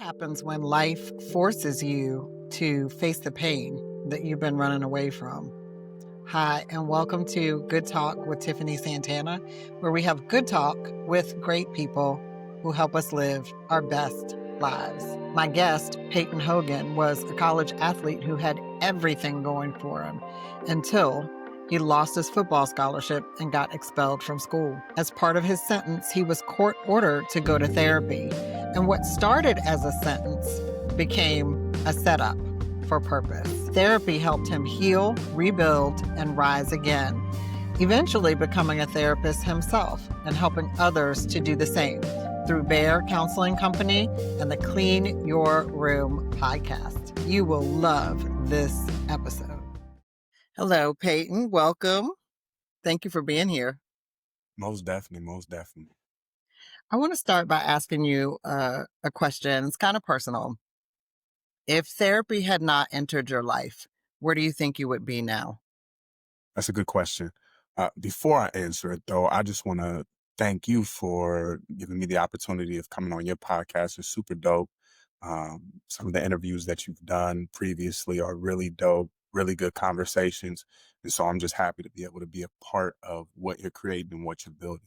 happens when life forces you to face the pain that you've been running away from? Hi, and welcome to Good Talk with Tiffany Santana, where we have good talk with great people who help us live our best lives. My guest, Payton Hogan, was a college athlete who had everything going for him until he lost his football scholarship and got expelled from school. As part of his sentence, he was court ordered to go to therapy. And what started as a sentence became a setup for purpose. Therapy helped him heal, rebuild, and rise again, eventually becoming a therapist himself and helping others to do the same through Bear Counseling Company and the Clean Your Room podcast. You will love this episode. Hello, Payton. Welcome. Thank you for being here. Most definitely, most definitely. I want to start by asking you a question. It's kind of personal. If therapy had not entered your life, where do you think you would be now? That's a good question. Before I answer it, though, I just want to thank you for giving me the opportunity of coming on your podcast. It's super dope. Some of the interviews that you've done previously are really dope, really good conversations. And so I'm just happy to be able to be a part of what you're creating and what you're building.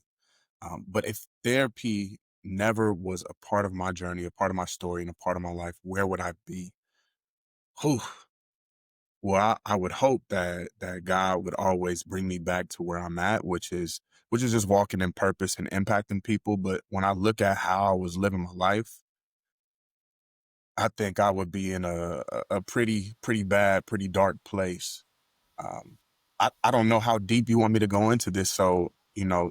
But if therapy never was a part of my journey, a part of my story, and a part of my life, where would I be? Whew. Well, I would hope that God would always bring me back to where I'm at, which is just walking in purpose and impacting people. But when I look at how I was living my life, I think I would be in a pretty bad, pretty dark place. Um, I don't know how deep you want me to go into this, so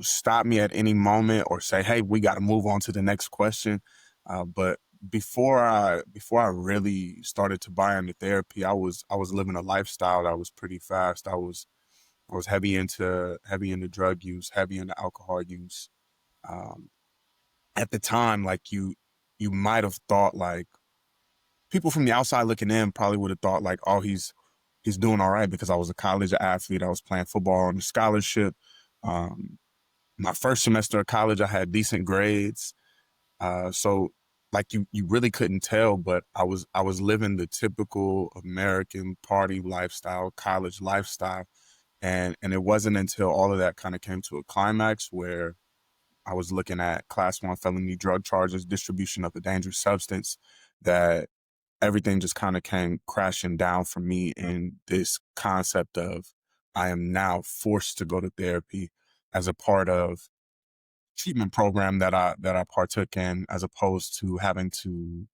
stop me at any moment or say, "Hey, we got to move on to the next question." But before I really started to buy into therapy, I was living a lifestyle that was pretty fast. I was heavy into drug use, heavy into alcohol use. Um, at the time, like you might have thought, like, people from the outside looking in probably would have thought, like, oh, he's doing all right, because I was a college athlete. I was playing football on a scholarship. Um, my first semester of college, I had decent grades. So like you really couldn't tell, but I was living the typical American party lifestyle, college lifestyle. And it wasn't until all of that kind of came to a climax where I was looking at class 1 felony drug charges, distribution of a dangerous substance, that everything just kind of came crashing down for me. And this concept of, I am now forced to go to therapy as a part of treatment program that I partook in, as opposed to having to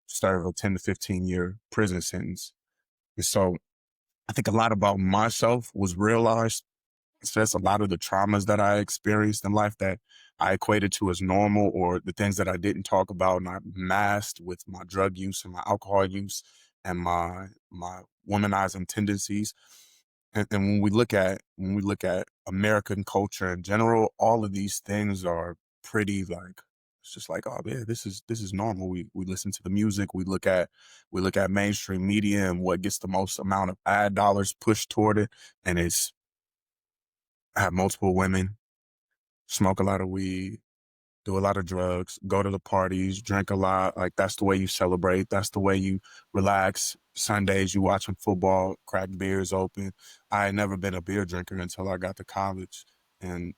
serve a 10 to 15-year prison sentence. And so I think a lot about myself was realized. It's just a lot of the traumas that I experienced in life that I equated to as normal, or the things that I didn't talk about and I masked with my drug use and my alcohol use and my womanizing tendencies. And when we look at American culture in general, all of these things are pretty, like, it's just like, oh yeah, this is normal. We listen to the music, we look at mainstream media and what gets the most amount of ad dollars pushed toward it, and it's have multiple women, smoke a lot of weed, do a lot of drugs, go to the parties, drink a lot. Like, that's the way you celebrate. That's the way you relax. Sundays, you watching football, crack beers open. I had never been a beer drinker until I got to college. And,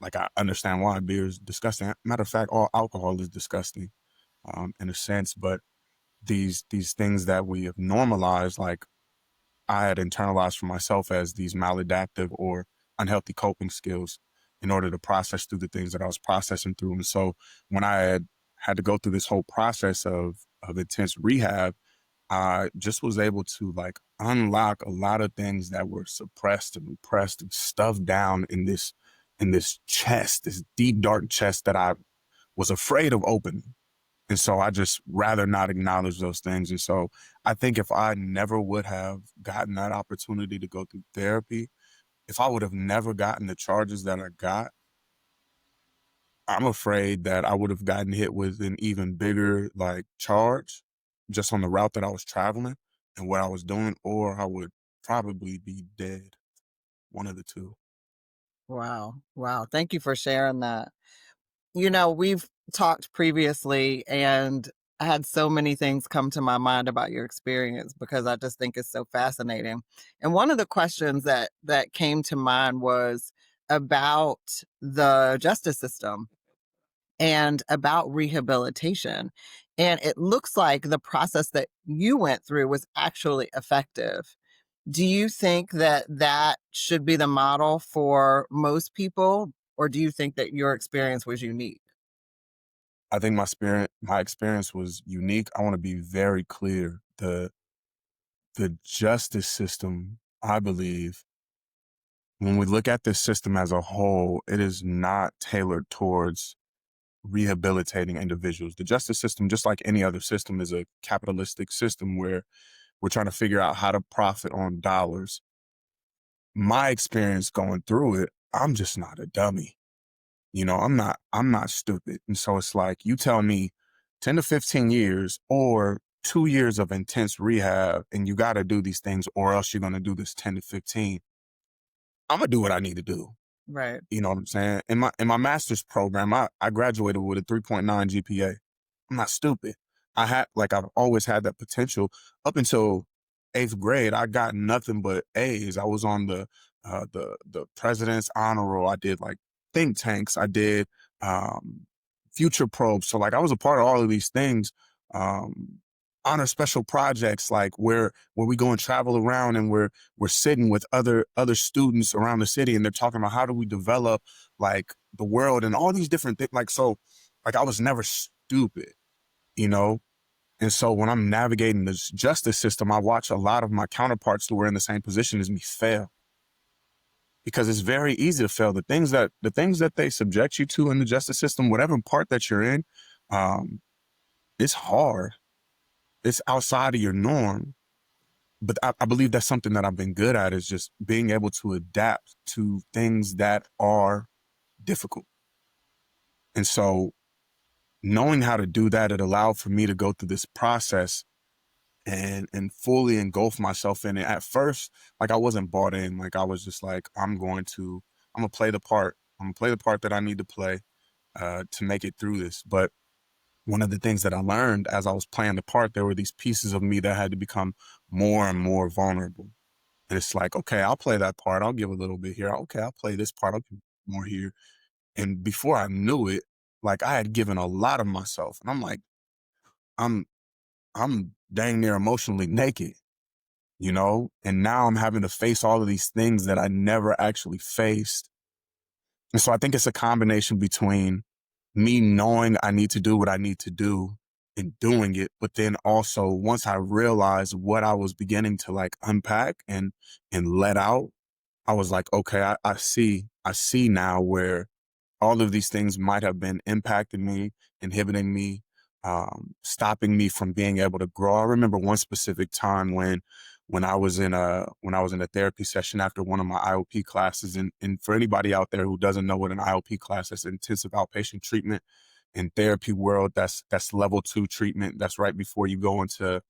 like, I understand why beer is disgusting. Matter of fact, all alcohol is disgusting, in a sense. But these things that we have normalized, like, I had internalized for myself as these maladaptive or unhealthy coping skills in order to process through the things that I was processing through. And so when I had to go through this whole process of intense rehab, I just was able to, like, unlock a lot of things that were suppressed and repressed and stuffed down in this chest, this deep dark chest that I was afraid of opening. And so I just rather not acknowledge those things. And so I think if I never would have gotten that opportunity to go through therapy, if I would have never gotten the charges that I got, I'm afraid that I would have gotten hit with an even bigger, like, charge just on the route that I was traveling and what I was doing, or I would probably be dead. One of the two. Wow. Wow. Thank you for sharing that. We've talked previously, and I had so many things come to my mind about your experience because I just think it's so fascinating. And one of the questions that came to mind was about the justice system and about rehabilitation. And it looks like the process that you went through was actually effective. Do you think that that should be the model for most people, or do you think that your experience was unique? I think my experience was unique. I want to be very clear. The justice system, I believe, when we look at this system as a whole, it is not tailored towards rehabilitating individuals. The justice system, just like any other system, is a capitalistic system where we're trying to figure out how to profit on dollars. My experience going through it, I'm just not a dummy. I'm not stupid. And so it's like, you tell me 10 to 15 years or 2 years of intense rehab, and you got to do these things, or else you're going to do this 10 to 15. I'm going to do what I need to do. Right. You know what I'm saying? In my master's program, I graduated with a 3.9 GPA. I'm not stupid. I've always had that potential. Up until eighth grade, I got nothing but A's. I was on the president's honor roll. I did like think tanks. I did future probes. So like I was a part of all of these things. Um, honor special projects, like where we go and travel around, and we're sitting with other students around the city, and they're talking about how do we develop like the world and all these different things. Like, so like I was never stupid, you know? And so when I'm navigating this justice system, I watch a lot of my counterparts who were in the same position as me fail, because it's very easy to fail. The things that they subject you to in the justice system, whatever part that you're in, um, it's hard. It's outside of your norm. But I believe that's something that I've been good at, is just being able to adapt to things that are difficult. And so knowing how to do that, it allowed for me to go through this process and fully engulf myself in it. At first, like I wasn't bought in. Like I was just like, I'm gonna play the part. I'm gonna play the part that I need to play to make it through this. But one of the things that I learned as I was playing the part, there were these pieces of me that had to become more and more vulnerable. And it's like, okay, I'll play that part. I'll give a little bit here. Okay, I'll play this part. I'll give more here. And before I knew it, like I had given a lot of myself. And I'm like, I'm I'm dang near emotionally naked, you know? And now I'm having to face all of these things that I never actually faced. And so I think it's a combination between me knowing I need to do what I need to do and doing it, but then also once I realized what I was beginning to like unpack and let out, I was like, okay, I see now where all of these things might have been impacting me, inhibiting me, stopping me from being able to grow. I remember one specific time when I was in a therapy session after one of my IOP classes, and for anybody out there who doesn't know what an IOP class is, intensive outpatient treatment in therapy world, that's level 2 treatment. That's right before you go into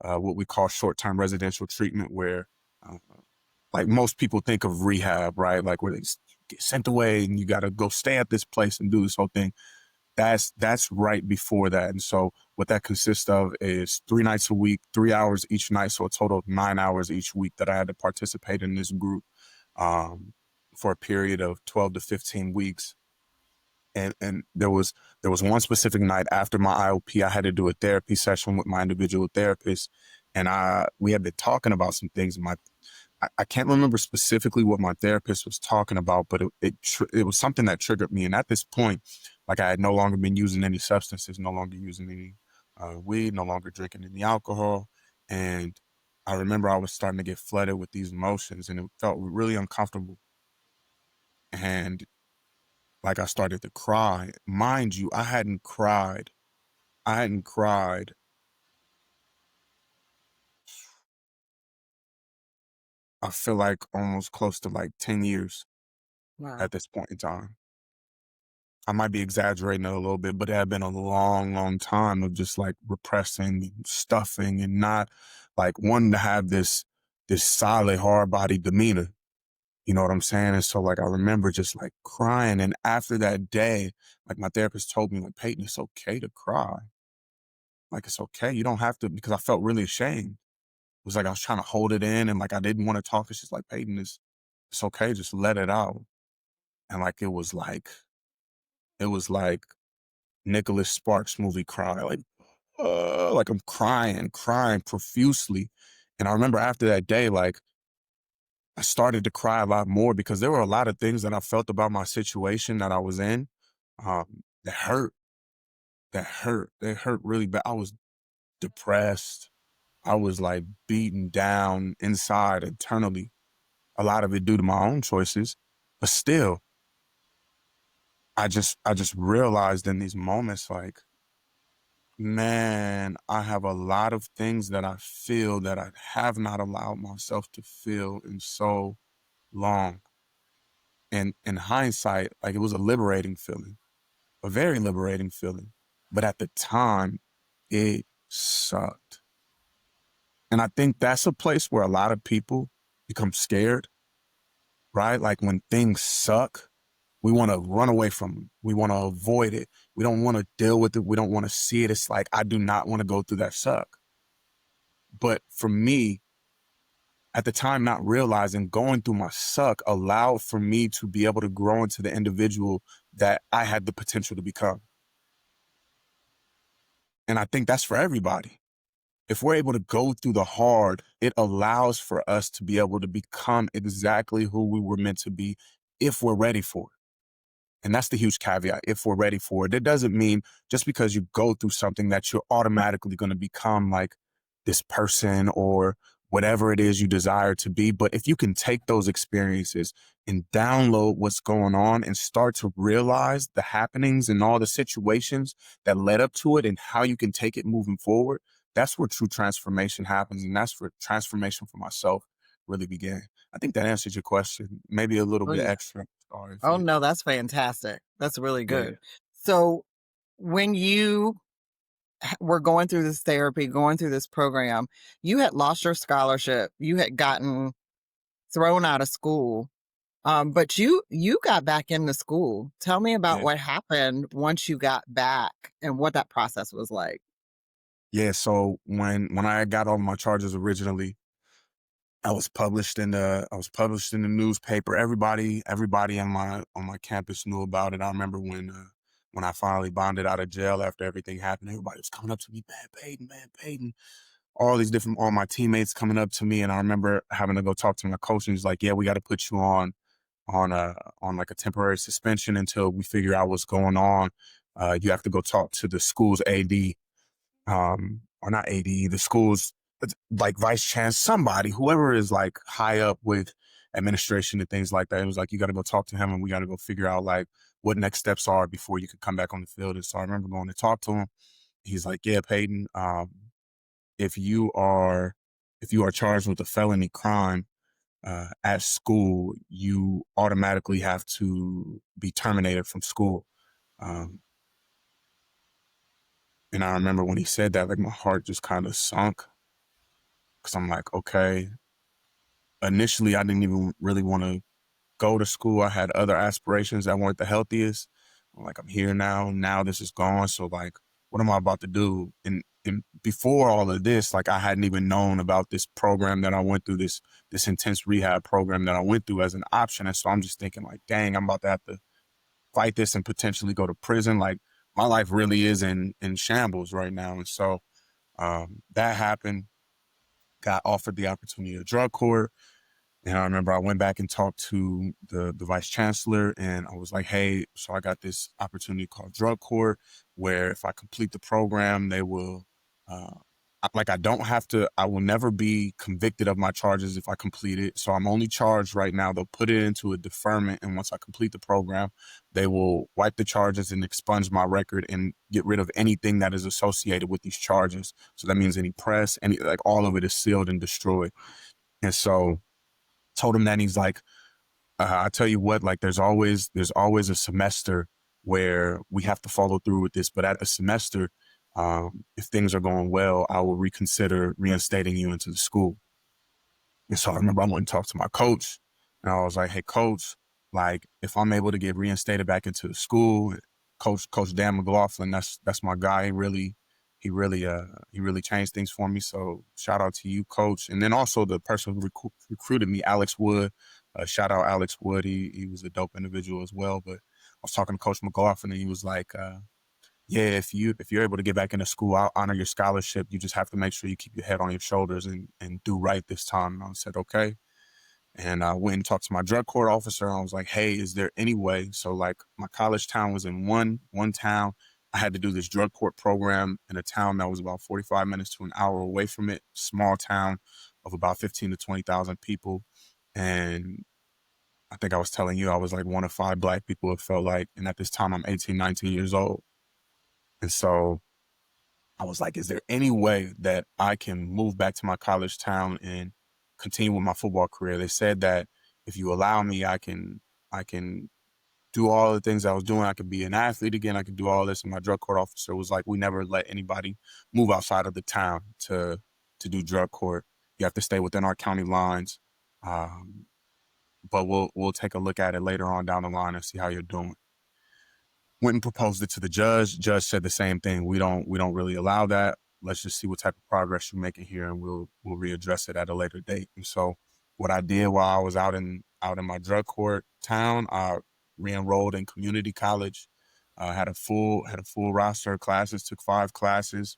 what we call short-term residential treatment, where uh, like most people think of rehab, right? Like where they get sent away and you got to go stay at this place and do this whole thing. That's right before that. And so what that consists of is 3 nights a week, 3 hours each night. So a total of 9 hours each week that I had to participate in this group um, for a period of 12 to 15 weeks. And there was one specific night after my IOP, I had to do a therapy session with my individual therapist. And we had been talking about some things. I can't remember specifically what my therapist was talking about, but it was something that triggered me. And at this point, like I had no longer been using any substances, no longer using any weed, no longer drinking any alcohol. And I remember I was starting to get flooded with these emotions, and it felt really uncomfortable. And like I started to cry. Mind you, I hadn't cried. I hadn't cried. I feel like almost close to like 10 years Wow. at this point in time. I might be exaggerating it a little bit, but it had been a long, long time of just like repressing, and stuffing, and not like wanting to have this solid, hard body demeanor. You know what I'm saying? And so like I remember just like crying. And after that day, like my therapist told me, like, Peyton, it's okay to cry. Like, it's okay. You don't have to, because I felt really ashamed. It was like I was trying to hold it in and like I didn't want to talk. It's just like, Peyton, it's okay. Just let it out. And like it was like Nicholas Sparks movie cry, like I'm crying profusely. And I remember after that day, like I started to cry a lot more because there were a lot of things that I felt about my situation that I was in, that hurt, that hurt really bad. I was depressed. I was like beaten down inside internally, a lot of it due to my own choices. But still, I just realized in these moments, like, man, I have a lot of things that I feel that I have not allowed myself to feel in so long. And in hindsight, like it was a liberating feeling, a very liberating feeling. But at the time, it sucked. And I think that's a place where a lot of people become scared, right? Like when things suck, we want to run away from them. We want to avoid it. We don't want to deal with it. We don't want to see it. It's like, I do not want to go through that suck. But for me, at the time, not realizing going through my suck allowed for me to be able to grow into the individual that I had the potential to become. And I think that's for everybody. If we're able to go through the hard, it allows for us to be able to become exactly who we were meant to be if we're ready for it. And that's the huge caveat, if we're ready for it. It doesn't mean just because you go through something that you're automatically going to become like this person or whatever it is you desire to be. But if you can take those experiences and download what's going on and start to realize the happenings and all the situations that led up to it and how you can take it moving forward, that's where true transformation happens. And that's where transformation for myself really began. I think that answers your question. Maybe a little Oh, bit yeah. extra. Sorry if Oh, you, no, that's fantastic. That's really yeah. good. So when you were going through this therapy, going through this program, you had lost your scholarship. You had gotten thrown out of school. But you got back into school. Tell me about Yeah. what happened once you got back and what that process was like. Yeah. So when I got all my charges originally, I was published in the newspaper. Everybody on my campus knew about it. I remember when I finally bonded out of jail after everything happened, everybody was coming up to me, man, Payton. All my teammates coming up to me, and I remember having to go talk to my coach, and he's like, "Yeah, we got to put you on like a temporary suspension until we figure out what's going on. You have to go talk to the school's AD, or not AD, the school's like vice chancellor, somebody, whoever is like high up with administration and things like that." It was like, you got to go talk to him and we got to go figure out like what next steps are before you could come back on the field. And so I remember going to talk to him. He's like, "Yeah, Peyton, if you are charged with a felony crime at school, you automatically have to be terminated from school." Um, and I remember when he said that, like my heart just kind of sunk because I'm like, okay. Initially, I didn't even really want to go to school. I had other aspirations that weren't the healthiest. I'm like, I'm here now. Now this is gone. So like, what am I about to do? And before all of this, like I hadn't even known about this program that I went through, this intense rehab program that I went through as an option. And so I'm just thinking like, dang, I'm about to have to fight this and potentially go to prison. Like my life really is in shambles right now. And so that happened. Got offered the opportunity of drug court. And I remember I went back and talked to the vice chancellor, and I was like, "Hey, so I got this opportunity called drug court, where if I complete the program, they will, uh, like, I will never be convicted of my charges if I complete it. So I'm only charged right now. They'll put it into a deferment, and once I complete the program, they will wipe the charges and expunge my record and get rid of anything that is associated with these charges. So that means any press, like all of it is sealed and destroyed." And so told him that, and he's like, I tell you what, like there's always a semester where we have to follow through with this, but at a semester, if things are going well, I will reconsider reinstating you into the school. And so I remember I went and talked to my coach, and I was like, "Hey, coach, like if I'm able to get reinstated back into the school, Coach Dan McLaughlin, that's my guy. He really he really changed things for me. So shout out to you, coach. And then also the person who recruited me, Alex Wood. Shout out Alex Wood. He was a dope individual as well. But I was talking to Coach McLaughlin, and he was like, yeah, if you're able to get back into school, I'll honor your scholarship. You just have to make sure you keep your head on your shoulders and do right this time. And I said, okay. And I went and talked to my drug court officer. I was like, hey, is there any way? So like my college town was in one town. I had to do this drug court program in a town that was about 45 minutes to an hour away from it, small town of about 15 to 20,000 people. And I think I was telling you, I was like one of five Black people, it felt like. And at this time, I'm 18, 19 years old. And so I was like, is there any way that I can move back to my college town and continue with my football career? They said that if you allow me, I can do all the things I was doing. I could be an athlete again. I could do all this. And my drug court officer was like, we never let anybody move outside of the town to do drug court. You have to stay within our county lines. But we'll take a look at it later on down the line and see how you're doing. Went and proposed it to the judge. Judge said the same thing. We don't really allow that. Let's just see what type of progress you're making here, and we'll readdress it at a later date. And so, what I did while I was out in my drug court town, I re-enrolled in community college. Had a full roster of classes. Took 5 classes.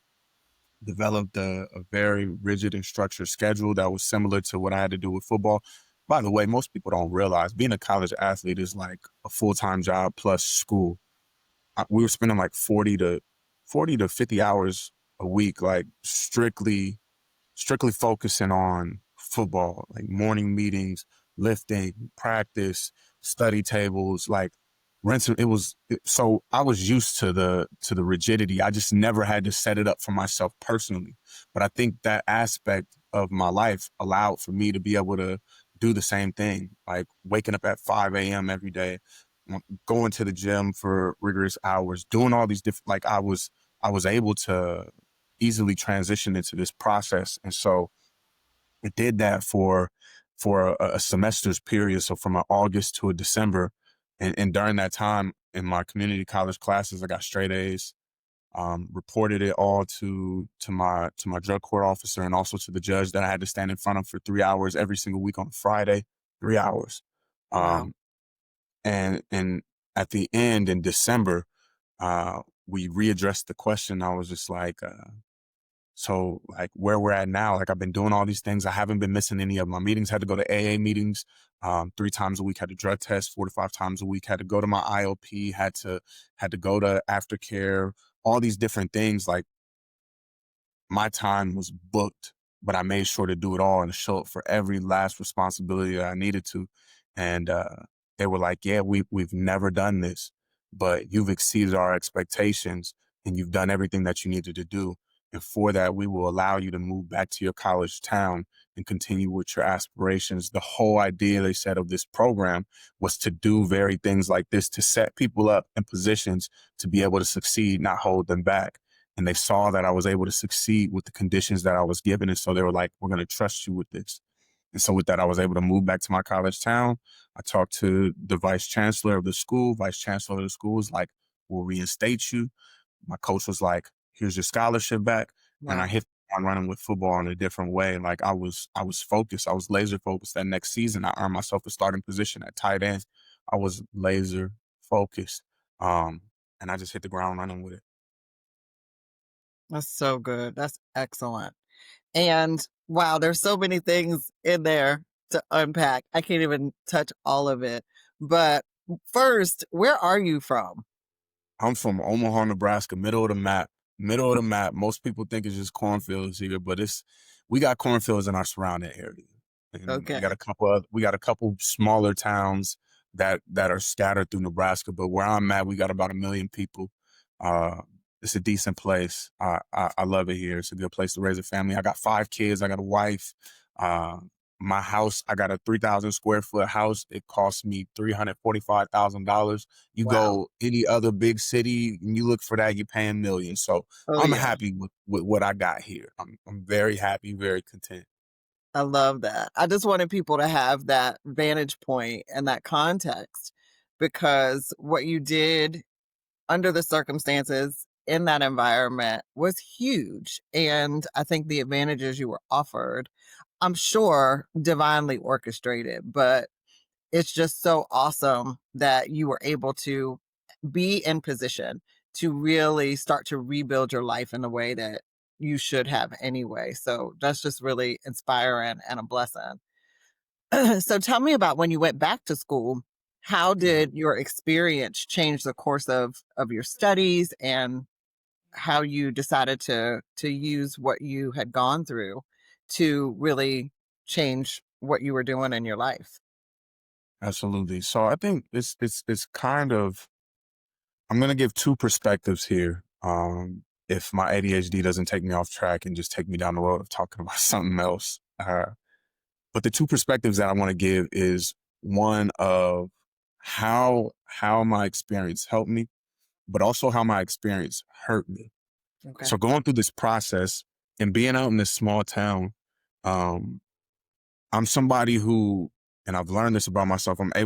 Developed a very rigid and structured schedule that was similar to what I had to do with football. By the way, most people don't realize being a college athlete is like a full-time job plus school. We were spending like 40 to 50 hours a week, like strictly focusing on football, like morning meetings, lifting, practice, study tables, like so I was used to the rigidity. I just never had to set it up for myself personally. But I think that aspect of my life allowed for me to be able to do the same thing, like waking up at 5 a.m. every day, going to the gym for rigorous hours, doing all these different, like I was able to easily transition into this process. And so it did that for a semester's period. So from an August to a December. And during that time in my community college classes, I got straight A's, reported it all to my drug court officer and also to the judge that I had to stand in front of for 3 hours every single week on Friday, 3 hours. Wow. And at the end in December, we readdressed the question. I was just like, so like where we're at now, like I've been doing all these things. I haven't been missing any of my meetings. Had to go to AA meetings 3 times a week, had to drug test 4 to 5 times a week, had to go to my IOP, had to go to aftercare, all these different things. Like my time was booked, but I made sure to do it all and show up for every last responsibility that I needed to. And they were like, yeah, we've never done this, but you've exceeded our expectations and you've done everything that you needed to do. And for that, we will allow you to move back to your college town and continue with your aspirations. The whole idea, they said, of this program was to do very things like this, to set people up in positions to be able to succeed, not hold them back. And they saw that I was able to succeed with the conditions that I was given. And so they were like, we're going to trust you with this. And so with that, I was able to move back to my college town. I talked to the vice chancellor of the school. Vice chancellor of the school was like, we'll reinstate you. My coach was like, here's your scholarship back. And I Wow. hit on running with football in a different way. Like I was focused. I was laser focused. That next season, I earned myself a starting position at tight end. I was laser focused. And I just hit the ground running with it. That's so good. That's excellent. And wow, there's so many things in there to unpack. I can't even touch all of it. But first, where are you from? I'm from Omaha, Nebraska, middle of the map. Middle of the map. Most people think it's just cornfields here, but we got cornfields in our surrounding area. And Okay. we got a couple smaller towns that are scattered through Nebraska, but where I'm at, we got about 1 million people. Uh, it's a decent place. I love it here. It's a good place to raise a family. I got 5 kids. I got a wife. Uh, my house, I got a 3,000 square foot house. It cost me $345,000. You Wow. go any other big city and you look for that, you're paying millions. So Oh, I'm yeah. happy with what I got here. I'm very happy, very content. I love that. I just wanted people to have that vantage point and that context because what you did under the circumstances in that environment was huge. And I think the advantages you were offered, I'm sure, divinely orchestrated, but it's just so awesome that you were able to be in position to really start to rebuild your life in the way that you should have anyway. So that's just really inspiring and a blessing. So tell me about when you went back to school. How Mhm. did your experience change the course of your studies and how you decided to use what you had gone through to really change what you were doing in your life? Absolutely. So I think it's kind of, I'm gonna give two perspectives here. If my ADHD doesn't take me off track and just take me down the road of talking about something else. But the two perspectives that I want to give is one of how my experience helped me, but also how my experience hurt me. Okay. So going through this process and being out in this small town, um, I'm somebody who, and I've learned this about myself, I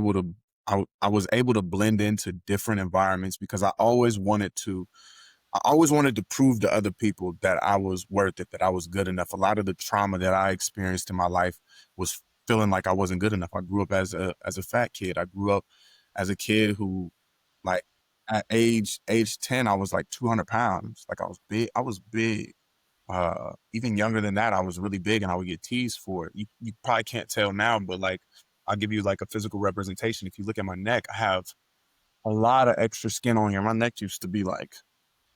was able to blend into different environments because I always wanted to prove to other people that I was worth it, that I was good enough. A lot of the trauma that I experienced in my life was feeling like I wasn't good enough. I grew up as a fat kid. I grew up as a kid who, like, at age 10, I was like 200 pounds. Like, I was big. I was big. Even younger than that, I was really big, and I would get teased for it. You probably can't tell now, but like, I'll give you like a physical representation. If you look at my neck, I have a lot of extra skin on here. My neck used to be like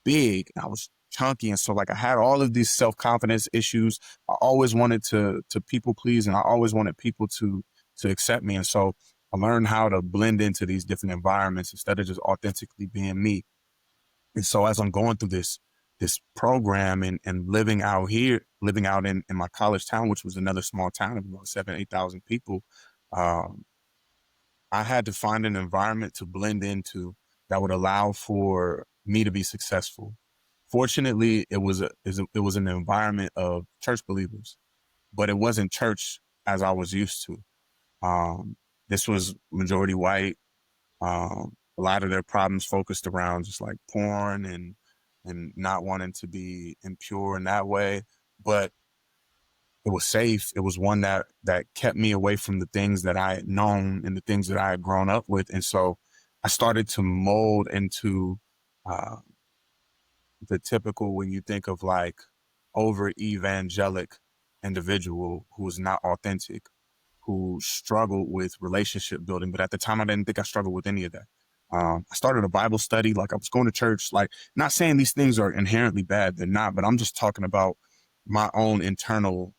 big, and I was chunky, and so like I had all of these self-confidence issues. I always wanted to people please, and I always wanted people to accept me. And so I learned how to blend into these different environments instead of just authentically being me. And so as I'm going through this program and living out here, living out in my college town, which was another small town of about 7,000, 8,000 people, um, I had to find an environment to blend into that would allow for me to be successful. Fortunately, it was an environment of church believers, but it wasn't church as I was used to. This was majority white. A lot of their problems focused around just like porn and not wanting to be impure in that way. But it was safe. It was one that kept me away from the things that I had known and the things that I had grown up with. And so I started to mold into uh, the typical, when you think of like over evangelic individual who is not authentic, who struggled with relationship building. But at the time, I didn't think I struggled with any of that. I started a Bible study. Like, I was going to church, like, not saying these things are inherently bad. They're not, but I'm just talking about my own internal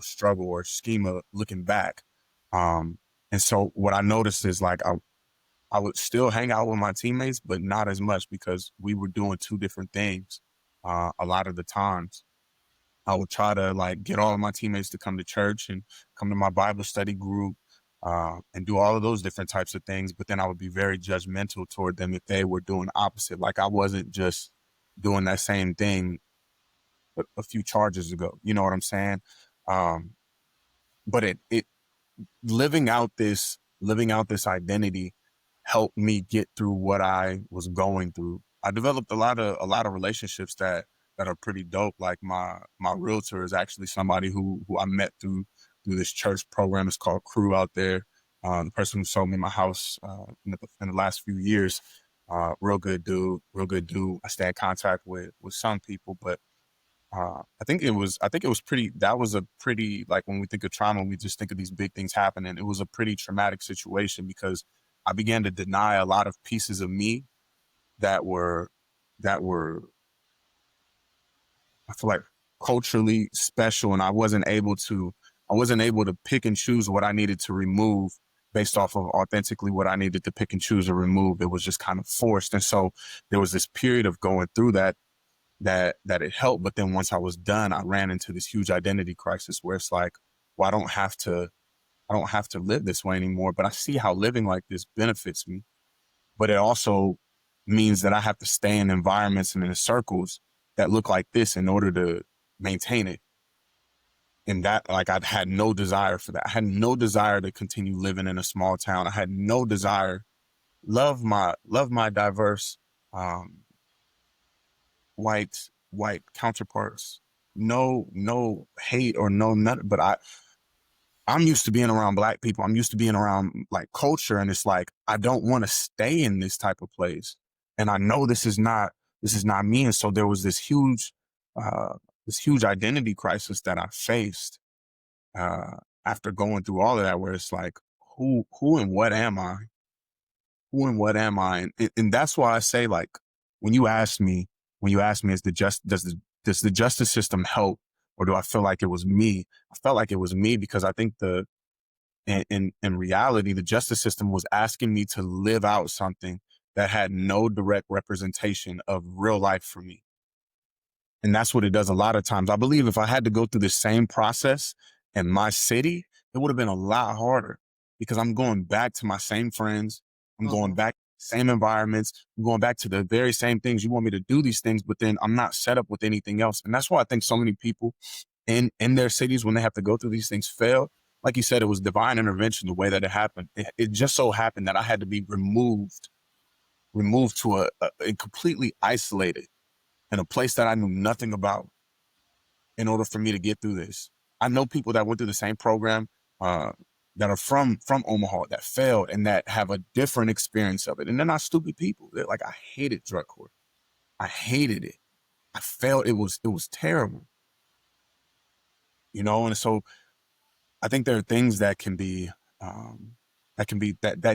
struggle or schema looking back. And so what I noticed is like, I would still hang out with my teammates, but not as much because we were doing two different things. A lot of the times I would try to like get all of my teammates to come to church and come to my Bible study group, and do all of those different types of things. But then I would be very judgmental toward them if they were doing the opposite. Like, I wasn't just doing that same thing a few charges ago. You know what I'm saying? Um, but it living out this identity helped me get through what I was going through. I developed a lot of relationships that are pretty dope. Like, my realtor is actually somebody who I met through this church program. It's called Crew out there. The person who sold me my house in the last few years, real good dude, real good dude. I stay in contact with some people, but I think it was pretty, that was a pretty, like, when we think of trauma, we just think of these big things happening. It was a pretty traumatic situation because I began to deny a lot of pieces of me that were, that were, I feel like, culturally special. And I wasn't able to pick and choose what I needed to remove based off of authentically what I needed to pick and choose or remove. It was just kind of forced. And so there was this period of going through that it helped. But then once I was done, I ran into this huge identity crisis where it's like, well, I don't have to live this way anymore. But I see how living like this benefits me. But it also means that I have to stay in environments and in circles that look like this in order to maintain it. And that, like, I had no desire for that. I had no desire to continue living in a small town. I had no desire, love my diverse, um, white counterparts. No hate or no nothing, but I'm used to being around black people. I'm used to being around like culture, and it's like I don't want to stay in this type of place. And I know this is not me. And so there was uh, this huge identity crisis that I faced uh, after going through all of that, where it's like, who and what am I? Who and what am I? And that's why I say, like, when you ask me, is does the justice system help, or do I feel like it was me? I felt like it was me because I think in reality, the justice system was asking me to live out something that had no direct representation of real life for me. And that's what it does a lot of times. I believe if I had to go through the same process in my city, it would have been a lot harder because I'm going back to my same friends. I'm going Mhm. back to the same environments. I'm going back to the very same things. You want me to do these things, but then I'm not set up with anything else. And that's why I think so many people in their cities, when they have to go through these things, fail. Like you said, it was divine intervention the way that it happened. It just so happened that I had to be removed to a completely isolated in a place that I knew nothing about in order for me to get through this. I know people that went through the same program, uh, that are from Omaha, that failed and that have a different experience of it. And they're not stupid people. They're like, I hated drug court. I hated it. I felt it was terrible, And so I think there are things that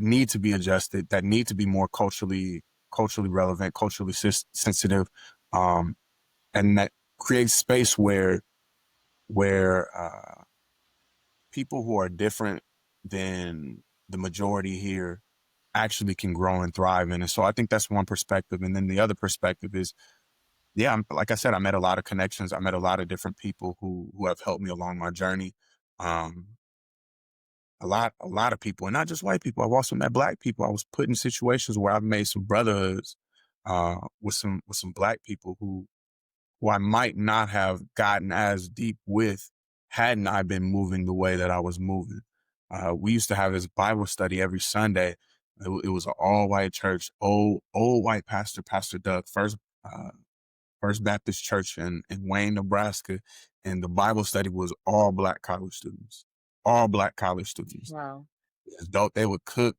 need to be adjusted, that need to be more culturally relevant, culturally sensitive, um, and that creates space where people who are different than the majority here actually can grow and thrive in. And so I think that's one perspective. And then the other perspective is, yeah, like I said, I met a lot of connections. I met a lot of different people who have helped me along my journey. Um, a lot of people, and not just white people. I've also met black people. I was put in situations where I've made some brotherhoods with some black people who I might not have gotten as deep with hadn't I been moving the way that I was moving. We used to have this Bible study every Sunday. It was an all white church, old white pastor, Pastor Doug, First Baptist Church in Wayne, Nebraska, and the Bible study was all black college students, all black college students. Wow. As dope. They would cook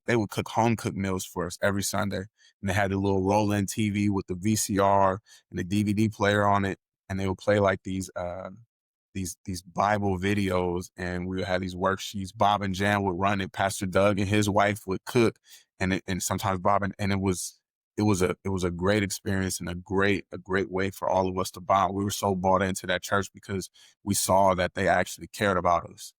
home cooked meals for us every Sunday. And they had a little roll-in TV with the VCR and the DVD player on it. And they would play like these Bible videos, and we would have these worksheets. Bob and Jan would run it. Pastor Doug and his wife would cook, and sometimes Bob and it was a great experience and a great way for all of us to bond. We were so bought into that church because we saw that they actually cared about us.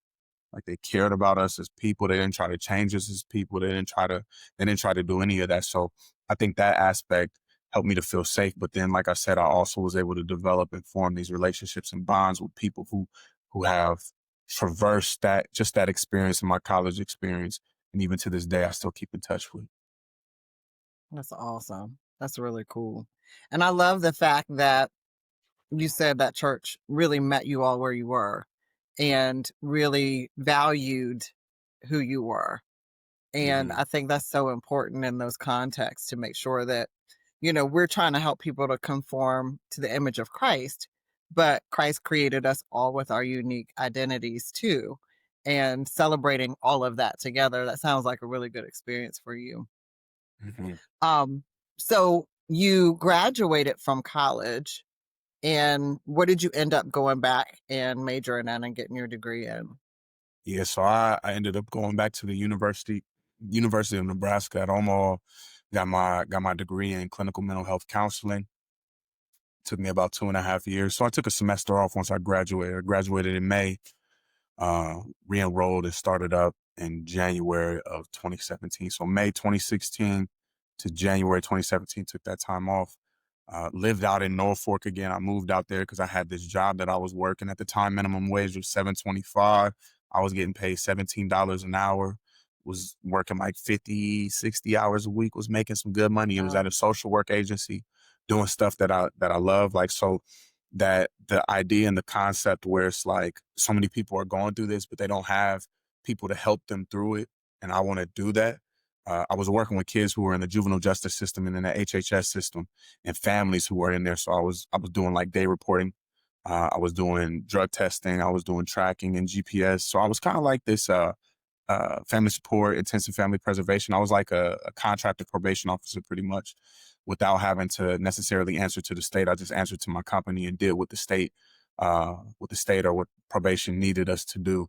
Like they cared about us as people. They didn't try to change us as people. They didn't try to do any of that. So I think that aspect helped me to feel safe. But then, like I said, I also was able to develop and form these relationships and bonds with people who have traversed that experience in my college experience. And even to this day, I still keep in touch with. That's awesome. That's really cool. And I love the fact that you said that church really met you all where you were and really valued who you were. And Mm-hmm. I think that's so important in those contexts to make sure that, we're trying to help people to conform to the image of Christ, but Christ created us all with our unique identities too. And celebrating all of that together, that sounds like a really good experience for you. Mm-hmm. Um, so you graduated from college, and what did you end up going back and majoring in and getting your degree in? Yeah, so I ended up going back to the University of Nebraska at Omaha. Got my degree in clinical mental health counseling. Took me about 2.5 years. So I took a semester off once I graduated. I graduated in May, re-enrolled and started up in January of 2017. So May 2016 to January 2017, took that time off. Lived out in Norfolk again. I moved out there because I had this job that I was working at the time. Minimum wage was $7.25. I was getting paid $17 an hour. Was working like 50, 60 hours a week. Was making some good money. It was at Wow. a social work agency, doing stuff that I love. Like, so that the idea and the concept where it's like so many people are going through this, but they don't have people to help them through it. And I want to do that. I was working with kids who were in the juvenile justice system and in the HHS system, and families who were in there. So I was doing like day reporting. I was doing drug testing. I was doing tracking and GPS. So I was kind of like this family support, intensive family preservation. I was like a contracted probation officer pretty much, without having to necessarily answer to the state. I just answered to my company and did what the state or what probation needed us to do.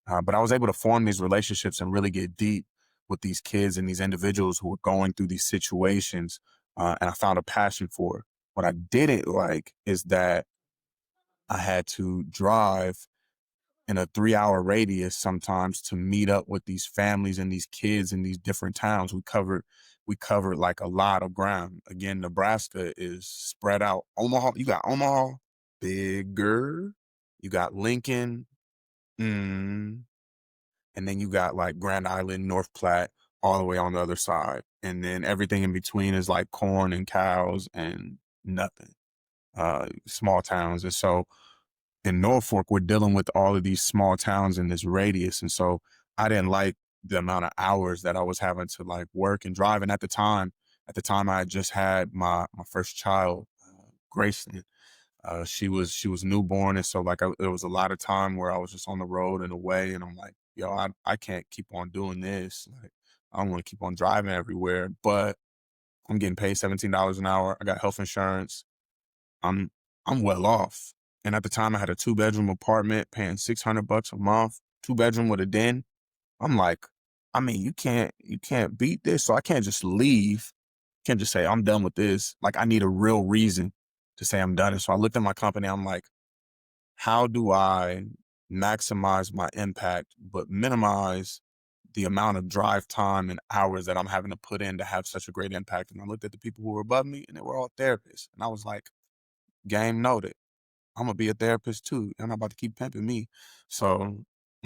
But I was able to form these relationships and really get deep with these kids and these individuals who were going through these situations. And I found a passion for it. What I didn't like is that I had to drive in a 3 hour radius sometimes to meet up with these families and these kids in these different towns. We covered like a lot of ground. Again, Nebraska is spread out. Omaha, you got Omaha, bigger. You got Lincoln, mm, and then you got like Grand Island, North Platte, all the way on the other side. And then everything in between is like corn and cows and nothing. Small towns. And so in Norfolk, we're dealing with all of these small towns in this radius. And so I didn't like the amount of hours that I was having to like work and drive. And at the time I had just had my first child, Grayson. She was newborn. And so like there was a lot of time where I was just on the road and away. And I'm like, yo, I can't keep on doing this. Like, I don't want to keep on driving everywhere, but I'm getting paid $17 an hour. I got health insurance. I'm I'm well off. And at the time I had a 2 bedroom apartment paying $600 a month, 2 bedroom with a den. I'm like, I mean, you can't beat this. So I can't just leave. Can't just say I'm done with this. Like I need a real reason to say I'm done. And so I looked at my company. I'm like, how do I maximize my impact but minimize the amount of drive time and hours that I'm having to put in to have such a great impact? And I looked at the people who were above me and they were all therapists. And I was like, game noted. I'm gonna be a therapist too. You're not about to keep pimping me. So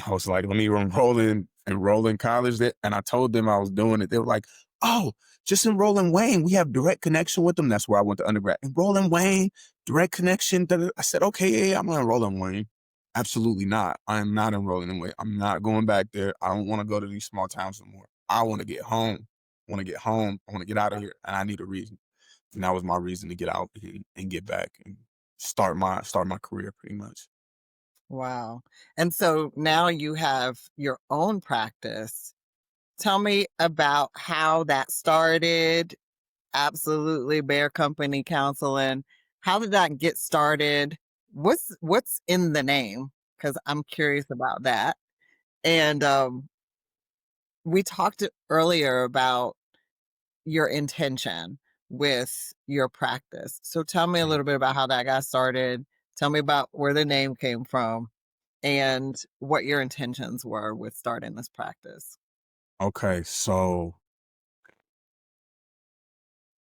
I was like, let me enroll in college. And I told them I was doing it. They were like, oh, just enroll in Wayne. We have direct connection with them. That's where I went to undergrad. Enroll in Wayne, direct connection. Da, da, da. I said, okay, yeah, I'm gonna enroll in Wayne. Absolutely not. I am not enrolling in Wayne. I'm not going back there. I don't want to go to these small towns anymore. I want to get home. I want to get home. I want to get out of here. And I need a reason. And that was my reason to get out and get back and start my career pretty much. Wow. And so now you have your own practice. Tell me about how that started. Absolutely, Bear Company Counseling. How did that get started? What's in the name? Because I'm curious about that. And we talked earlier about your intention with your practice. So tell me a Mhm. little bit about how that got started. Tell me about where the name came from and what your intentions were with starting this practice. Okay, so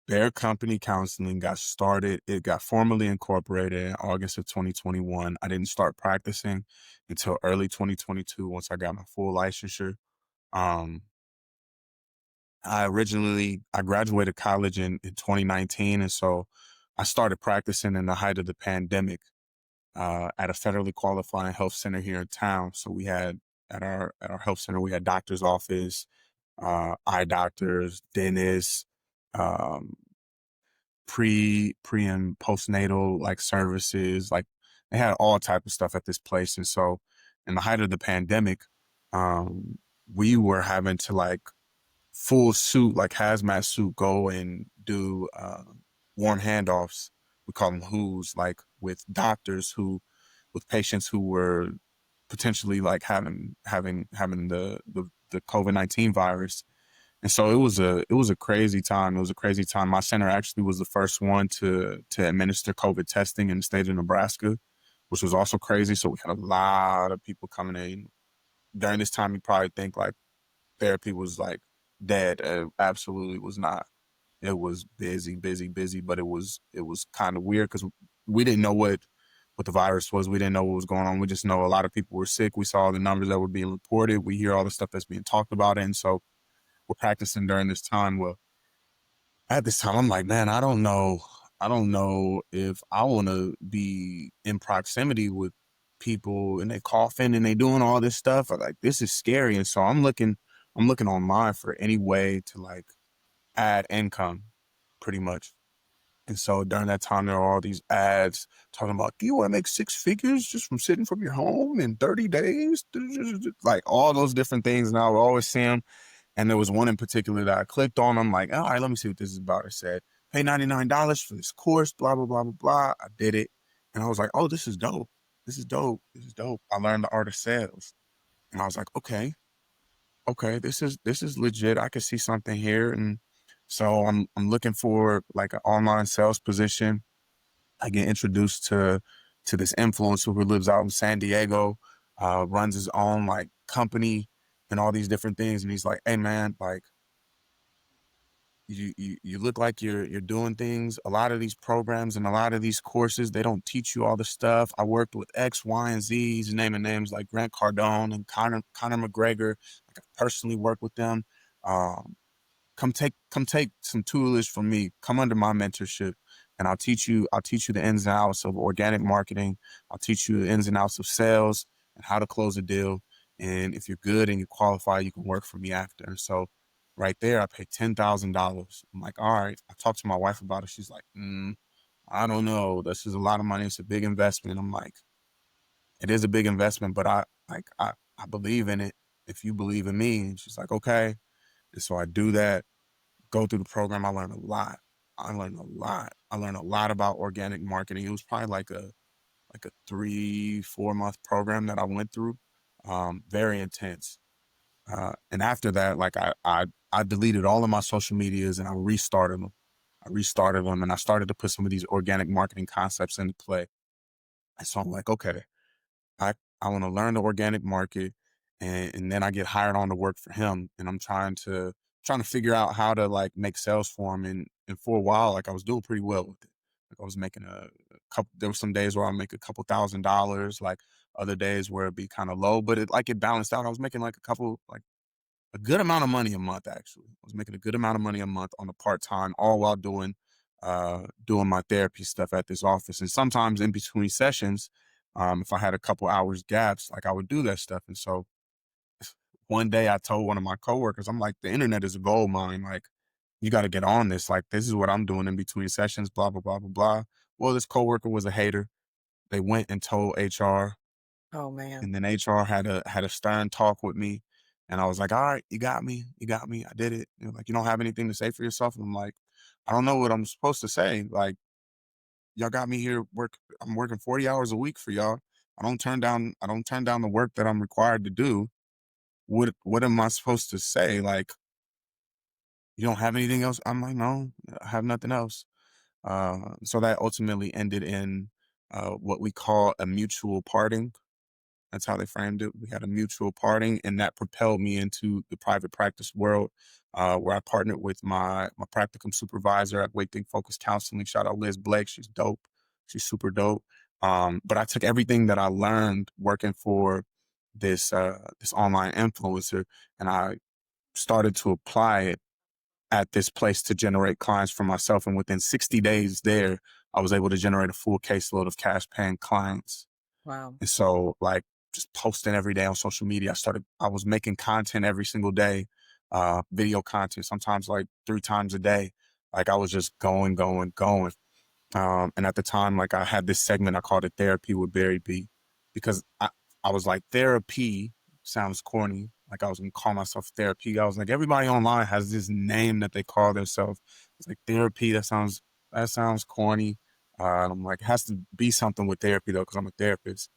their company counseling got started. It got formally incorporated in August of 2021. I didn't start practicing until early 2022 once I got my full licensure. Um, I graduated college in 2019, and so I started practicing in the height of the pandemic at a federally qualifying health center here in town. So we had at our health center we had doctor's office, eye doctors, dentists, um, pre and postnatal like services, like they had all type of stuff at this place. And so in the height of the pandemic, um, we were having to like full suit, like hazmat suit, go and do warm handoffs. We call them who's, like with doctors who, with patients who were potentially like having the COVID-19 virus. And so it was a crazy time. It was a crazy time. My center actually was the first one to administer COVID testing in the state of Nebraska, which was also crazy. So we had a lot of people coming in during this time. You probably think like therapy was like dead. Absolutely was not. It was busy, busy, busy, but it was kind of weird because we didn't know what the virus was. We didn't know what was going on. We just know a lot of people were sick. We saw the numbers that were being reported. We hear all the stuff that's being talked about, and so we're practicing during this time. Well, at this time, I'm like, man, I don't know. I don't know if I want to be in proximity with people and they coughing and they doing all this stuff. Like, this is scary. And so I'm looking online for any way to like add income, pretty much. And so during that time, there are all these ads talking about, do you want to make six figures just from sitting from your home in 30 days? Like all those different things. And I would always see them. And there was one in particular that I clicked on. I'm like, all right, let me see what this is about. It said, pay $99 for this course, blah, blah, blah, blah, blah. I did it. And I was like, oh, this is dope. This is dope. This is dope. I learned the art of sales. And I was like, okay, this is legit. I could see something here. And so I'm looking for like an online sales position. I get introduced to this influencer who lives out in San Diego, runs his own like company and all these different things. And he's like, hey man, like you look like you're doing things. A lot of these programs and a lot of these courses, they don't teach you all the stuff. I worked with X, Y, and Z. He's naming names like Grant Cardone and Conor McGregor. Like I personally worked with them. Um, come take some toolage from me. Come under my mentorship, and I'll teach you the ins and outs of organic marketing. I'll teach you the ins and outs of sales and how to close a deal. And if you're good and you qualify, you can work for me after. And so right there, I paid $10,000. I'm like, all right. I talked to my wife about it. She's like, I don't know. This is a lot of money. It's a big investment. I'm like, it is a big investment, but I believe in it. If you believe in me. And she's like, okay. And so I do that, go through the program. I learned a lot. I learned a lot about organic marketing. It was probably like a 3-4 month program that I went through. Very intense. And after that, like I deleted all of my social medias and I restarted them. And I started to put some of these organic marketing concepts into play. And so I'm like, okay, I I want to learn the organic market, and then I get hired on to work for him, and I'm trying to figure out how to like make sales for him, and for a while, like I was doing pretty well with it. Like I was making a couple. There were some days where I make a couple $1,000s, like other days where it'd be kind of low, but it balanced out. I was making like a good amount of money a month. Actually, I was making a good amount of money a month on a part time, all while doing my therapy stuff at this office. And sometimes in between sessions, if I had a couple hours gaps, like I would do that stuff. And so one day I told one of my coworkers, I'm like, the internet is a gold mine. Like, you got to get on this. Like, this is what I'm doing in between sessions, blah, blah, blah, blah, blah. Well, this coworker was a hater. They went and told HR, Oh, man. and then HR had a stern talk with me. And I was like, all right, you got me. You got me. I did it. They're like, you don't have anything to say for yourself. And I'm like, I don't know what I'm supposed to say. Like, y'all got me here I'm working 40 hours a week for y'all. I don't turn down the work that I'm required to do. What am I supposed to say? Like, you don't have anything else? I'm like, no, I have nothing else. So that ultimately ended in what we call a mutual parting. That's how they framed it. We had a mutual parting, and that propelled me into the private practice world, where I partnered with my practicum supervisor at Wake Think Focus Counseling. Shout out Liz Blake. She's dope. She's super dope. But I took everything that I learned working for this online influencer, and I started to apply it at this place to generate clients for myself. And within 60 days there, I was able to generate a full caseload of cash paying clients. Wow. And so like just posting every day on social media, I was making content every single day, video content, sometimes like 3 times a day. Like I was just going, going, going. And at the time, like I had this segment, I called it Therapy with Barry B, because I was like, therapy sounds corny. Like I was gonna call myself therapy. I was like, everybody online has this name that they call themselves. It's like therapy. That sounds corny. And I'm like, it has to be something with therapy though, because I'm a therapist.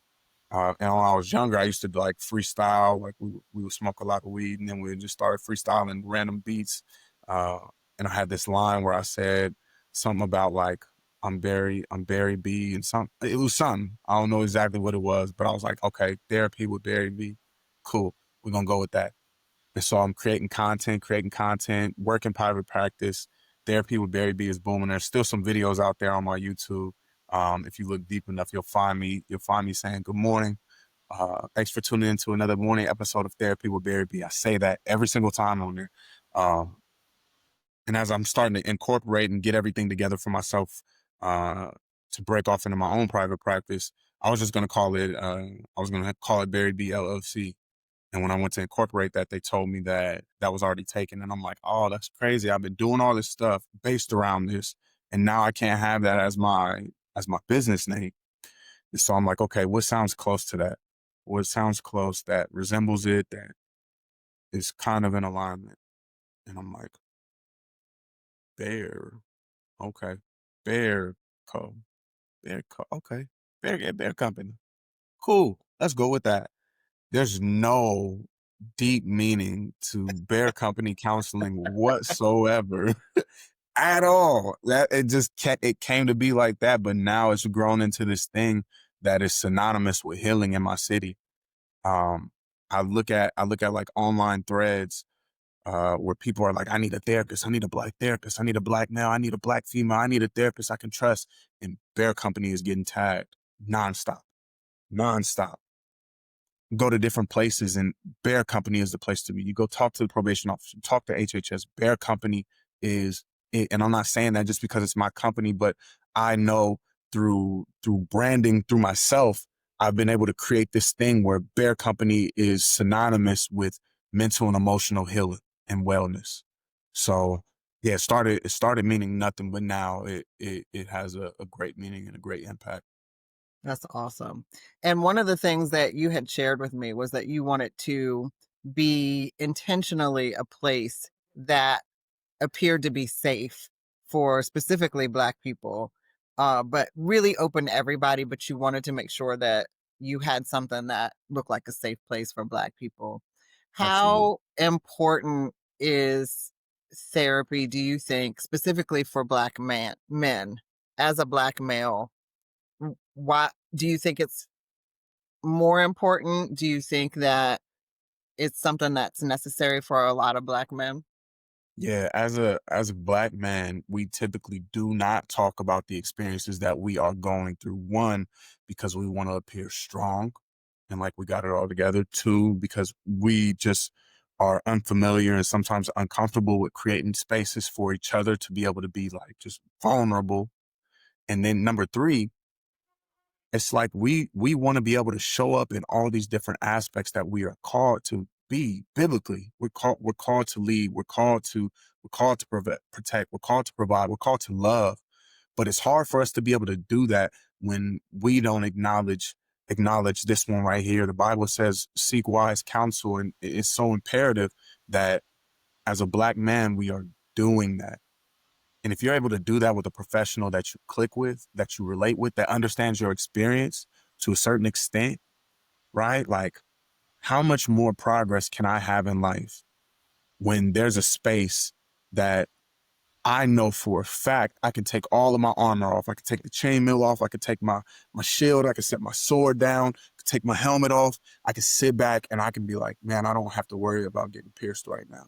And when I was younger, I used to like freestyle. Like we would smoke a lot of weed, and then we would just start freestyling random beats. Uh, and I had this line where I said something about like I'm Barry B, and some it was something. I don't know exactly what it was, but I was like, okay, therapy with Barry B, cool. We're gonna go with that. And so I'm creating content, working private practice. Therapy with Barry B is booming. There's still some videos out there on my YouTube. If you look deep enough, you'll find me. You'll find me saying good morning. Thanks for tuning in to another morning episode of Therapy with Barry B. I say that every single time on there. Um, and as I'm starting to incorporate and get everything together for myself, uh, to break off into my own private practice, I was just going to call it. I was going to call it Barry B LLC. And when I went to incorporate that, they told me that that was already taken. And I'm like, oh, that's crazy. I've been doing all this stuff based around this. And now I can't have that as my business name. And so I'm like, okay, what sounds close to that? What sounds close that resembles it, that is kind of in alignment? And I'm like, Bear. Okay. Bear Co. Bear Co. Okay. Bear Company. Cool. Let's go with that. There's no deep meaning to Bear Company counseling whatsoever at all. That it came to be like that, but now it's grown into this thing that is synonymous with healing in my city. Um, I look at like online threads where people are like, I need a therapist, I need a black therapist, I need a black male, I need a black female, I need a therapist I can trust. And Bear Company is getting tagged nonstop, nonstop. Go to different places, and Bear Company is the place to be. You go talk to the probation officer, talk to HHS. Bear Company is it. And I'm not saying that just because it's my company, but I know through branding, through myself, I've been able to create this thing where Bear Company is synonymous with mental and emotional healing and wellness. So yeah, it started meaning nothing, but now it has a great meaning and a great impact. That's awesome. And one of the things that you had shared with me was that you wanted to be intentionally a place that appeared to be safe for specifically Black people, but really open to everybody. But you wanted to make sure that you had something that looked like a safe place for Black people. Absolutely. How important is therapy, do you think, specifically for Black men as a Black male? Why do you think it's more important? Do you think that it's something that's necessary for a lot of Black men? Yeah, as a black man, we typically do not talk about the experiences that we are going through. One, because we want to appear strong and like we got it all together. Two, because we just are unfamiliar and sometimes uncomfortable with creating spaces for each other to be able to be like just vulnerable. And then number three, it's like we want to be able to show up in all these different aspects that we are called to be biblically. We're called to lead. We're called to protect. We're called to provide. We're called to love. But it's hard for us to be able to do that when we don't acknowledge this one right here. The Bible says, "Seek wise counsel," and it's so imperative that as a black man we are doing that. And if you're able to do that with a professional that you click with, that you relate with, that understands your experience to a certain extent, right? Like, how much more progress can I have in life when there's a space that I know for a fact I can take all of my armor off. I can take the chainmail off. I can take my shield. I can set my sword down. I can take my helmet off. I can sit back and I can be like, man, I don't have to worry about getting pierced right now.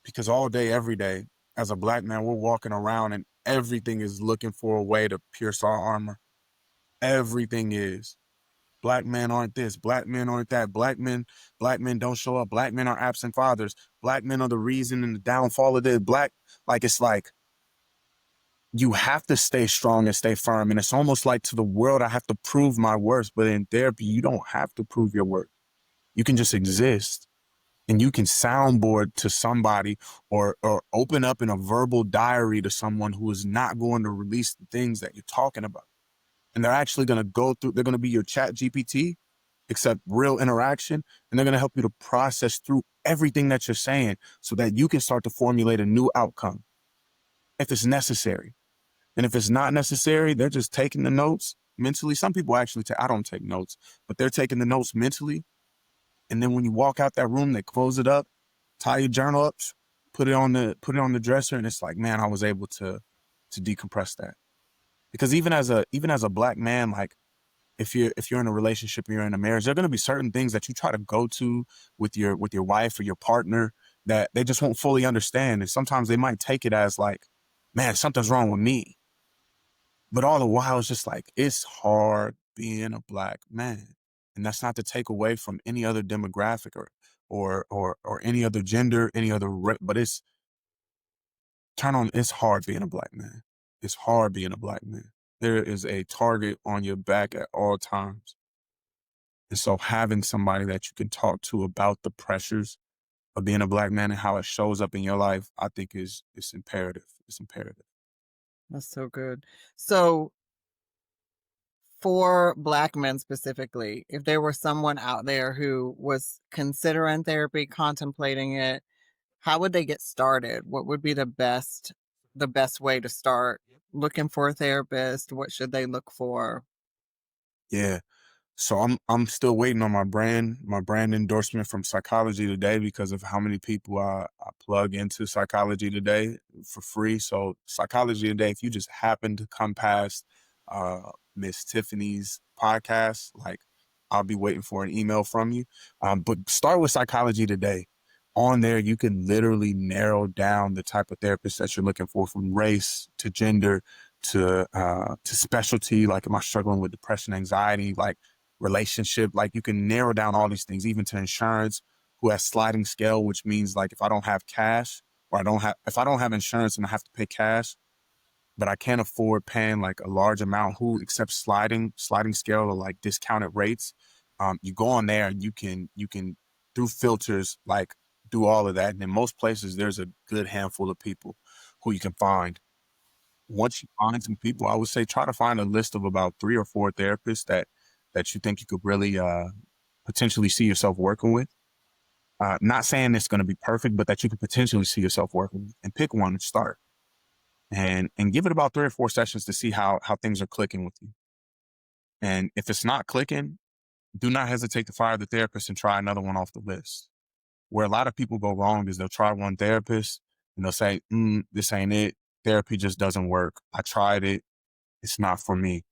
Because all day, every day, as a black man, we're walking around and everything is looking for a way to pierce our armor. Everything is. Black men aren't this. Black men aren't that. Black men don't show up. Black men are absent fathers. Black men are the reason and the downfall of the black. Like, it's like you have to stay strong and stay firm. And it's almost like to the world, I have to prove my worth. But in therapy, you don't have to prove your worth. You can just exist. And you can soundboard to somebody or open up in a verbal diary to someone who is not going to release the things that you're talking about. And they're actually going to go through, they're going to be your chat GPT, except real interaction. And they're going to help you to process through everything that you're saying so that you can start to formulate a new outcome if it's necessary. And if it's not necessary, they're just taking the notes mentally. Some people actually take, I don't take notes, but they're taking the notes mentally. And then when you walk out that room, they close it up, tie your journal up, put it on the dresser, and it's like, man, I was able to decompress that. Because even as a black man, like if you're in a relationship, you're in a marriage, there are going to be certain things that you try to go to with your wife or your partner that they just won't fully understand, and sometimes they might take it as like, man, something's wrong with me. But all the while, it's just like, it's hard being a black man. And that's not to take away from any other demographic or any other gender, but it's hard being a black man. It's hard being a black man. There is a target on your back at all times. And so having somebody that you can talk to about the pressures of being a Black man and how it shows up in your life, I think is imperative. It's imperative. That's so good. So for Black men specifically, if there were someone out there who was considering therapy, contemplating it, how would they get started? What would be the best way to start looking for a therapist? What should they look for? Yeah. So I'm still waiting on my brand endorsement from Psychology Today because of how many people I plug into Psychology Today for free. So Psychology Today, if you just happen to come past Miss Tiffany's podcast, like I'll be waiting for an email from you. But start with Psychology Today. On there, you can literally narrow down the type of therapist that you're looking for, from race to gender to specialty. Like, am I struggling with depression, anxiety, like relationship? Like, you can narrow down all these things, even to insurance, who has sliding scale, which means like if I don't have cash, or if I don't have insurance and I have to pay cash, but I can't afford paying like a large amount, who accepts sliding scale or like discounted rates. You go on there and you can through filters, like, do all of that. And in most places, there's a good handful of people who you can find. Once you find some people, I would say try to find a list of about 3 or 4 therapists that you think you could really potentially see yourself working with. Not saying it's going to be perfect, but that you could potentially see yourself working with, and pick one and start, and give it about 3 or 4 sessions to see how things are clicking with you. And if it's not clicking, do not hesitate to fire the therapist and try another one off the list. Where a lot of people go wrong is they'll try one therapist and they'll say, this ain't it. Therapy just doesn't work. I tried it. It's not for me.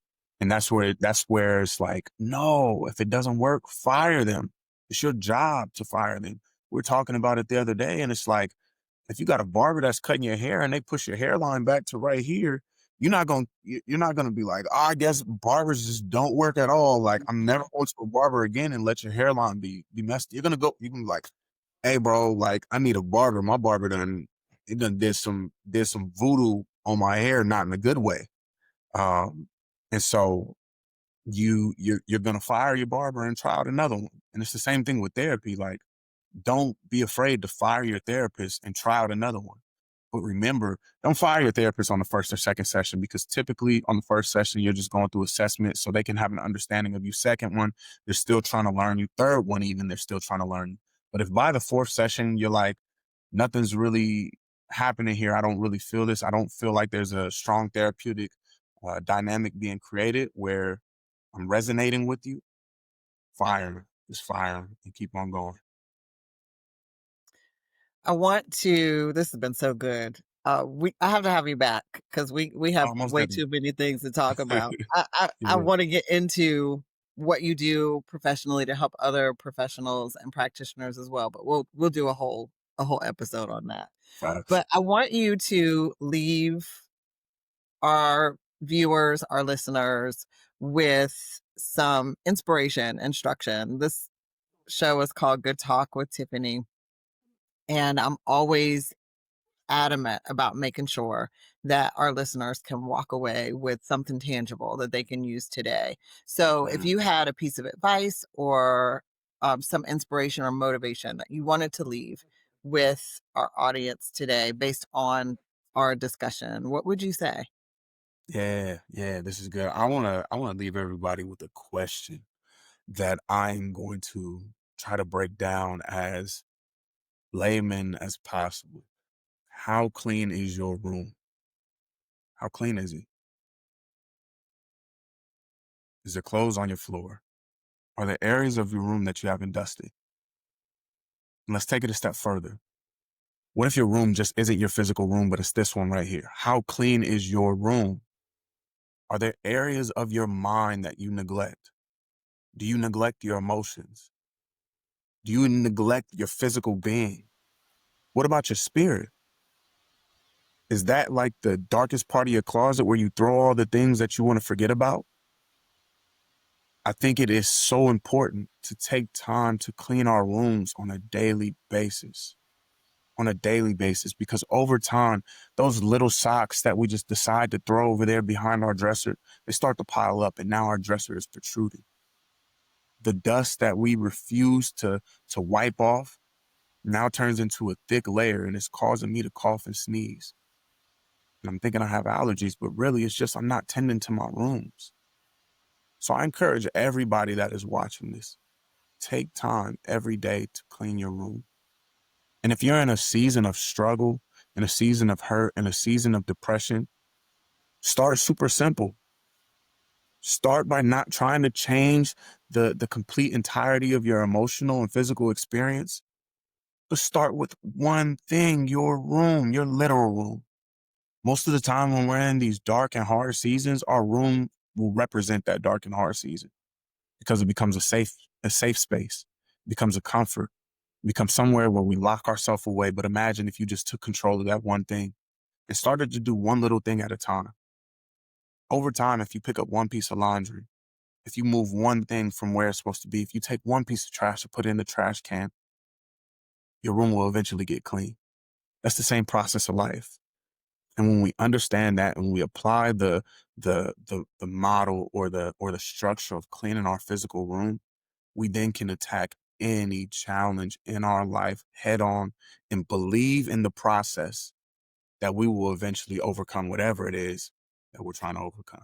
And that's where it's like, no, if it doesn't work, fire them. It's your job to fire them. We are talking about it the other day, and it's like, if you got a barber that's cutting your hair and they push your hairline back to right here, you're not gonna be like, oh, I guess barbers just don't work at all. Like, I'm never going to a barber again and let your hairline be messed. You can be like, hey bro, like, I need a barber. My barber done did some voodoo on my hair, not in a good way. Um, and so you're gonna fire your barber and try out another one. And it's the same thing with therapy. Like, don't be afraid to fire your therapist and try out another one. But remember, don't fire your therapist on the first or second session, because typically on the first session, you're just going through assessment so they can have an understanding of you. Second one, they're still trying to learn you. Third one, even, they're still trying to learn you. But if by the fourth session, you're like, nothing's really happening here, I don't really feel this, I don't feel like there's a strong therapeutic dynamic being created where I'm resonating with you, fire 'em. Just fire 'em and keep on going. This has been so good. I have to have you back because we have Almost way definitely. too many things to talk about. I Yeah, want to get into what you do professionally to help other professionals and practitioners as well, but we'll do a whole episode on that. facts. But I want you to leave our viewers, our listeners, with some inspiration, instruction. This show is called Good Talk with Tiffany, and I'm always adamant about making sure that our listeners can walk away with something tangible that they can use today. So, if Man. you had a piece of advice or some inspiration or motivation that you wanted to leave with our audience today based on our discussion, what would you say? Yeah, yeah, this is good. I wanna leave everybody with a question that I'm going to try to break down as layman as possible. How clean is your room? How clean is it? Is there clothes on your floor? Are there areas of your room that you haven't dusted? And let's take it a step further. What if your room just isn't your physical room, but it's this one right here? How clean is your room? Are there areas of your mind that you neglect? Do you neglect your emotions? Do you neglect your physical being? What about your spirit? Is that like the darkest part of your closet where you throw all the things that you want to forget about? I think it is so important to take time to clean our rooms on a daily basis. On a daily basis, because over time, those little socks that we just decide to throw over there behind our dresser, they start to pile up, and now our dresser is protruding. the dust that we refuse to wipe off now turns into a thick layer and it's causing me to cough and sneeze. And I'm thinking I have allergies, but really it's just I'm not tending to my rooms. So I encourage everybody that is watching this, take time every day to clean your room. And if you're in a season of struggle, in a season of hurt, in a season of depression, start super simple. Start by not trying to change the complete entirety of your emotional and physical experience, but start with one thing, your room, your literal room. Most of the time when we're in these dark and hard seasons, our room will represent that dark and hard season because it becomes a safe space, it becomes a comfort, it becomes somewhere where we lock ourselves away. But imagine if you just took control of that one thing and started to do one little thing at a time. Over time, if you pick up one piece of laundry, if you move one thing from where it's supposed to be, if you take one piece of trash and put it in the trash can, your room will eventually get clean. That's the same process of life. And when we understand that and we apply the model or the structure of cleaning our physical room, we then can attack any challenge in our life head on and believe in the process that we will eventually overcome whatever it is that we're trying to overcome.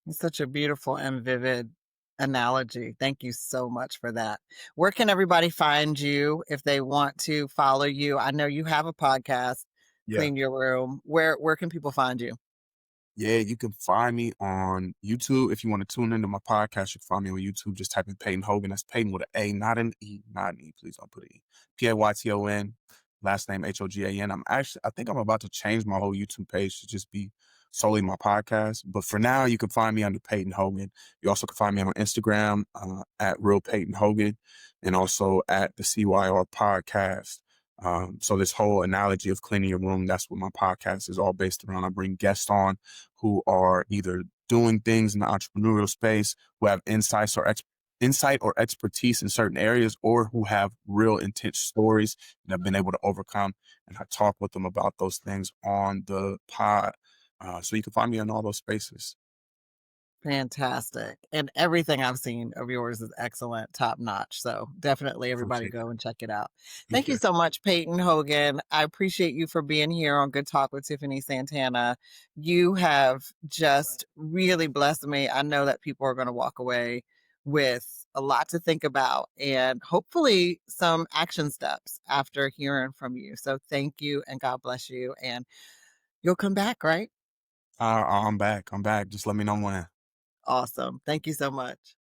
It's such a beautiful and vivid analogy. Thank you so much for that. Where can everybody find you if they want to follow you? I know you have a podcast, Yeah. Clean Your Room. Where can people find you? Yeah, you can find me on YouTube. If you want to tune into my podcast, you can find me on YouTube. Just type in Payton Hogan. That's Payton with an A, not an E, not an E. Please don't put an E. Payton, last name Hogan. I think I'm about to change my whole YouTube page to just be solely my podcast. But for now, you can find me under Payton Hogan. You also can find me on Instagram at Real Payton Hogan and also at the CYR podcast. So this whole analogy of cleaning your room, that's what my podcast is all based around. I bring guests on who are either doing things in the entrepreneurial space, who have insight or expertise in certain areas, or who have real intense stories and have been able to overcome. And I talk with them about those things on the pod. So you can find me in all those spaces. Fantastic. And everything I've seen of yours is excellent, top notch. So definitely everybody Appreciate go and check it out. that. Thank you Yeah. so much, Payton Hogan. I appreciate you for being here on Good Talk with Tiffany Santana. You have just really blessed me. I know that people are going to walk away with a lot to think about and hopefully some action steps after hearing from you. So thank you and God bless you. And you'll come back, right? I'm back. I'm back. Just let me know when. Awesome. Thank you so much.